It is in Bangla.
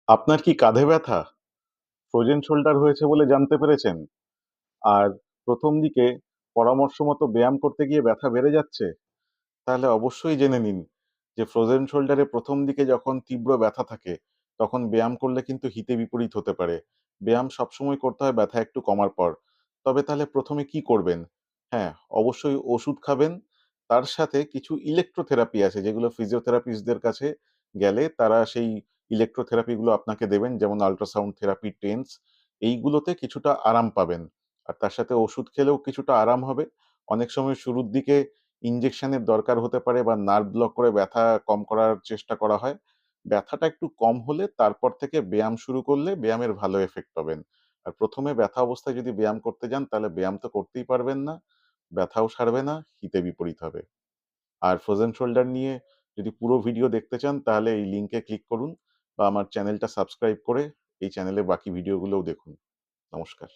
আপনার কি কাঁধে ব্যথা? ফ্রোজেন শোল্ডার হয়েছে বলে জানতে পেরেছেন? আর ১ম দিকে পরামর্শ মতো ব্যায়াম করতে গিয়ে ব্যথা বেড়ে যাচ্ছে? তাহলে অবশ্যই জেনে নিন যে ফ্রোজেন শোল্ডারে ১ম দিকে যখন তীব্র ব্যথা থাকে, তখন ব্যায়াম করলে কিন্তু হিতে বিপরীত হতে পারে। ব্যায়াম সবসময় করতে হয় ব্যথা একটু কমার পর। তবে তাহলে ১ম এ কি করবেন? হ্যাঁ, অবশ্যই ওষুধ খাবেন। তার সাথে কিছু ইলেক্ট্রোথেরাপি আছে যেগুলো ফিজিওথেরাপিস্টদের কাছে গেলে তারা সেই ইলেক্ট্রোথেরাপি গুলো আপনাকে দেবেন। যেমন আল্ট্রাসাউন্ড থেরাপি, টেন্স এইগুলোতে কিছুটা আরাম পাবেন। আর তার সাথে ওষুধ খেলেও কিছুটা আরাম হবে। অনেক সময় শুরুর দিকে ইনজেকশনের দরকার হতে পারে বা নার্ভ ব্লক করে ব্যথা কম করার চেষ্টা করা হয়। ব্যথাটা একটু কম হলে তারপর থেকে ব্যায়াম শুরু করলে ব্যায়ামের ভালো এফেক্ট পাবেন। আর ১ম এ ব্যথা অবস্থায় যদি ব্যায়াম করতে যান তাহলে ব্যায়াম তো করতেই পারবেন না, ব্যথাও সারবে না, হিতে বিপরীত হবে। আর ফ্রোজেন শোল্ডার নিয়ে যদি পুরো ভিডিও দেখতে চান তাহলে এই লিংকে ক্লিক করুন বা আমার চ্যানেলটা সাবস্ক্রাইব করে এই চ্যানেলে বাকি ভিডিওগুলোও দেখুন। নমস্কার।